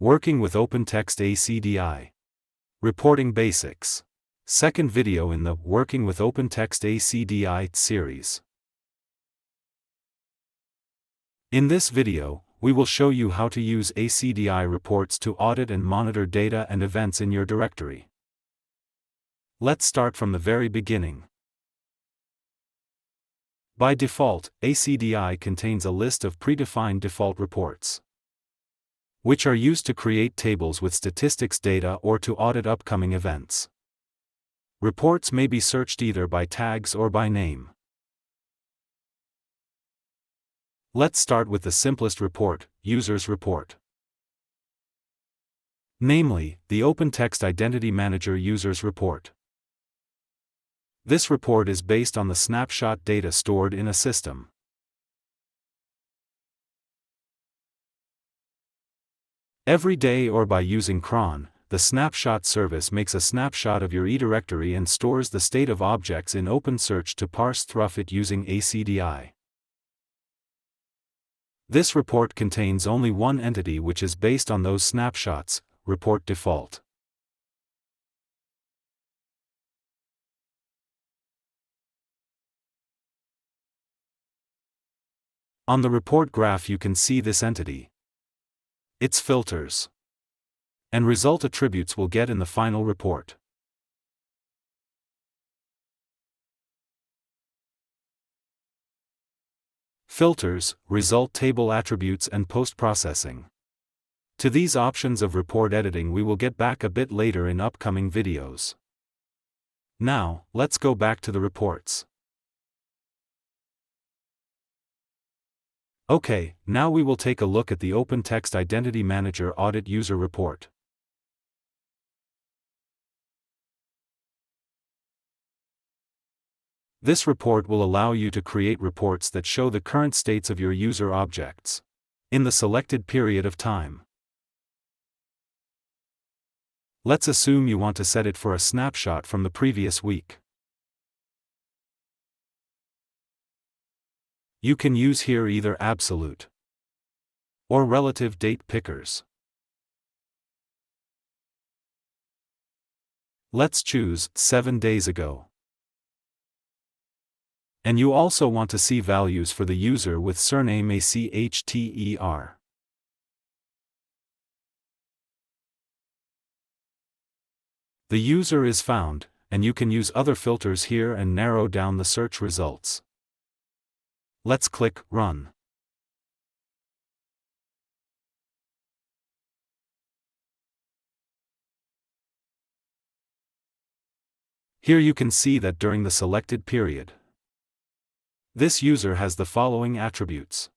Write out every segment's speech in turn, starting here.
Working with OpenText ACDI. Reporting Basics. Second video in the Working with OpenText ACDI series. In this video, we will show you how to use ACDI reports to audit and monitor data and events in your directory. Let's start from the very beginning. By default, ACDI contains a list of predefined default reports, which are used to create tables with statistics data or to audit upcoming events. Reports may be searched either by tags or by name. Let's start with the simplest report, Users Report. Namely, the OpenText Identity Manager Users Report. This report is based on the snapshot data stored in a system. Every day or by using cron, the snapshot service makes a snapshot of your eDirectory and stores the state of objects in OpenSearch to parse through it using ACDI. This report contains only one entity which is based on those snapshots, report default. On the report graph you can see this entity, its filters, and result attributes we'll get in the final report. Filters, result table attributes and post-processing. To these options of report editing we will get back a bit later in upcoming videos. Now, let's go back to the reports. Okay, now we will take a look at the OpenText Identity Manager Audit User Report. This report will allow you to create reports that show the current states of your user objects in the selected period of time. Let's assume you want to set it for a snapshot from the previous week. You can use here either absolute or relative date pickers. Let's choose 7 days ago. And you also want to see values for the user with surname ACHTER. The user is found, and you can use other filters here and narrow down the search results. Let's click Run. Here you can see that during the selected period, this user has the following attributes.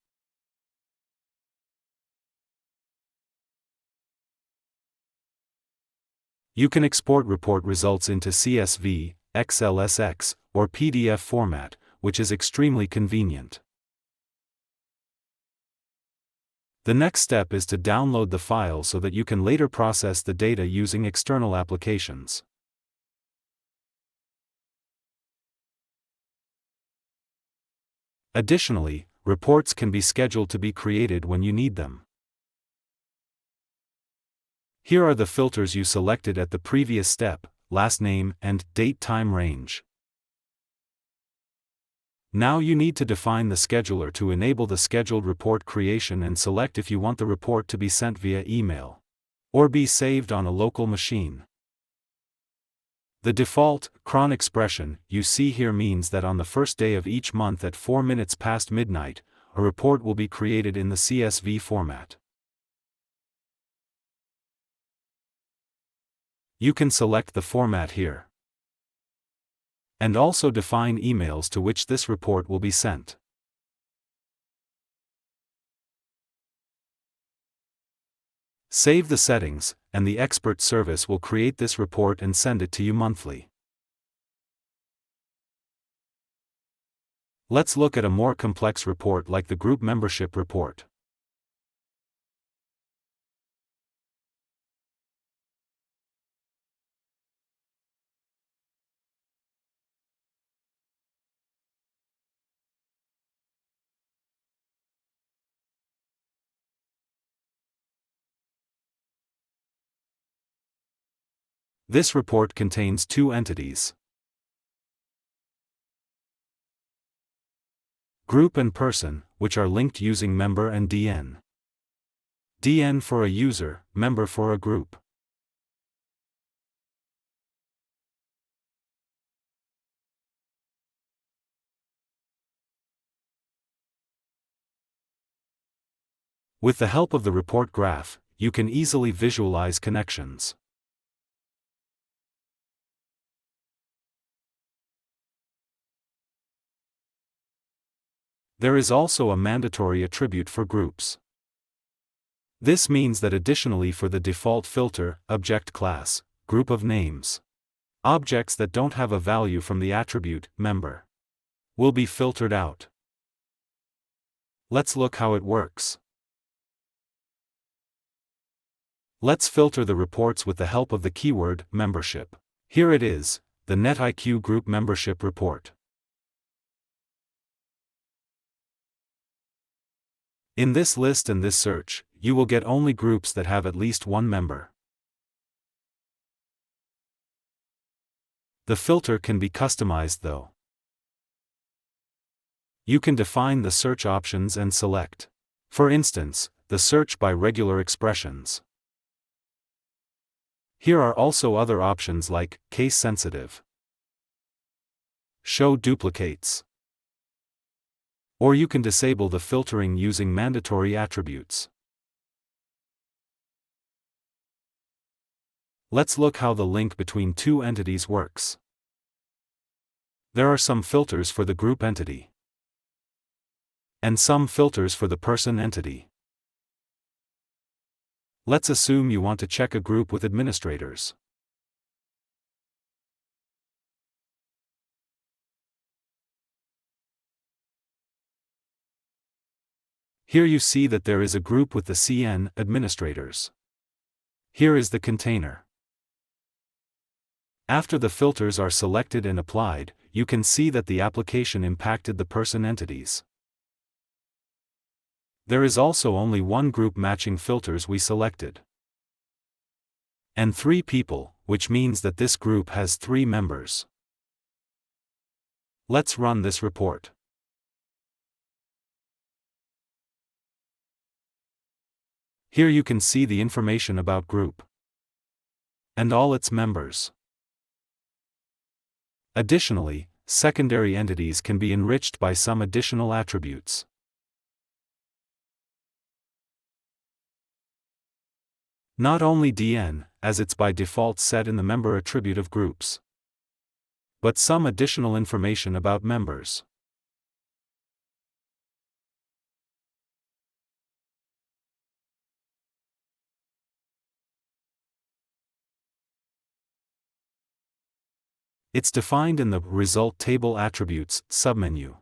You can export report results into CSV, XLSX, or PDF format, which is extremely convenient. The next step is to download the file so that you can later process the data using external applications. Additionally, reports can be scheduled to be created when you need them. Here are the filters you selected at the previous step, last name and date time range. Now you need to define the scheduler to enable the scheduled report creation and select if you want the report to be sent via email or be saved on a local machine. The default cron expression you see here means that on the first day of each month at 4 minutes past midnight, a report will be created in the CSV format. You can select the format here, and also define emails to which this report will be sent. Save the settings, and the expert service will create this report and send it to you monthly. Let's look at a more complex report like the group membership report. This report contains two entities: group and person, which are linked using member and DN. DN for a user, member for a group. With the help of the report graph, you can easily visualize connections. There is also a mandatory attribute for groups. This means that additionally for the default filter, object class, group of names, objects that don't have a value from the attribute, member, will be filtered out. Let's look how it works. Let's filter the reports with the help of the keyword, membership. Here it is, the NetIQ Group Membership Report. In this list and this search, you will get only groups that have at least one member. The filter can be customized though. You can define the search options and select, for instance, the search by regular expressions. Here are also other options like case sensitive, show duplicates, or you can disable the filtering using mandatory attributes. Let's look how the link between two entities works. There are some filters for the group entity, and some filters for the person entity. Let's assume you want to check a group with administrators. Here you see that there is a group with the CN, administrators. Here is the container. After the filters are selected and applied, you can see that the application impacted the person entities. There is also only one group matching filters we selected, and 3 people, which means that this group has 3 members. Let's run this report. Here you can see the information about group and all its members. Additionally, secondary entities can be enriched by some additional attributes. Not only DN, as it's by default set in the member attribute of groups, but some additional information about members. It's defined in the Result Table Attributes submenu.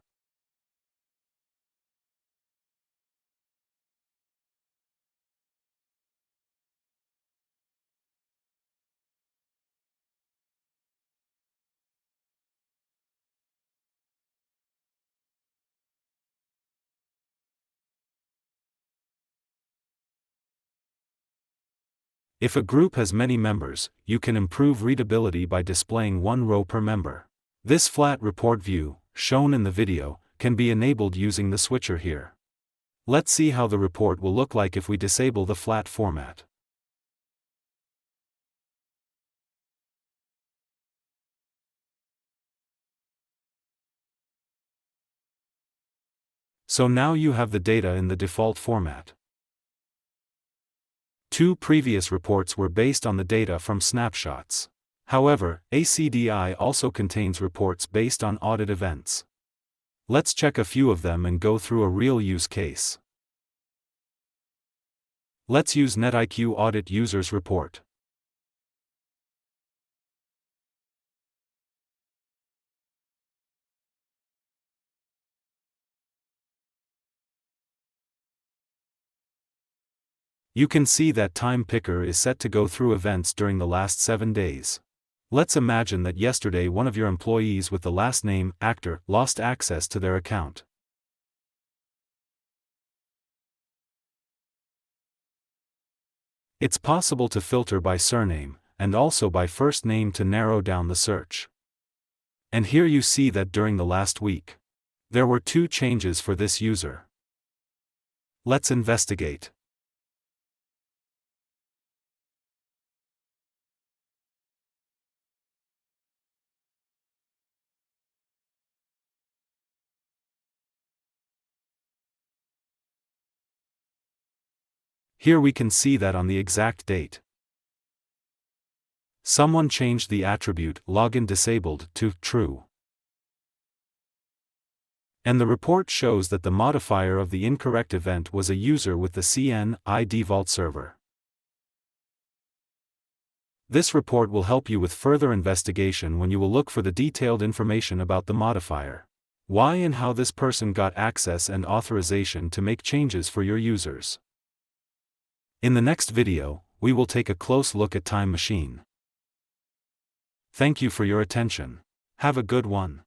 If a group has many members, you can improve readability by displaying one row per member. This flat report view, shown in the video, can be enabled using the switcher here. Let's see how the report will look like if we disable the flat format. So now you have the data in the default format. 2 previous reports were based on the data from snapshots. However, ACDI also contains reports based on audit events. Let's check a few of them and go through a real use case. Let's use NetIQ Audit Users Report. You can see that time picker is set to go through events during the last 7 days. Let's imagine that yesterday one of your employees with the last name, Actor, lost access to their account. It's possible to filter by surname, and also by first name to narrow down the search. And here you see that during the last week, there were 2 changes for this user. Let's investigate. Here we can see that on the exact date, someone changed the attribute login disabled to true. And the report shows that the modifier of the incorrect event was a user with the CN/ID Vault server. This report will help you with further investigation when you will look for the detailed information about the modifier, why and how this person got access and authorization to make changes for your users. In the next video, we will take a close look at Time Machine. Thank you for your attention. Have a good one.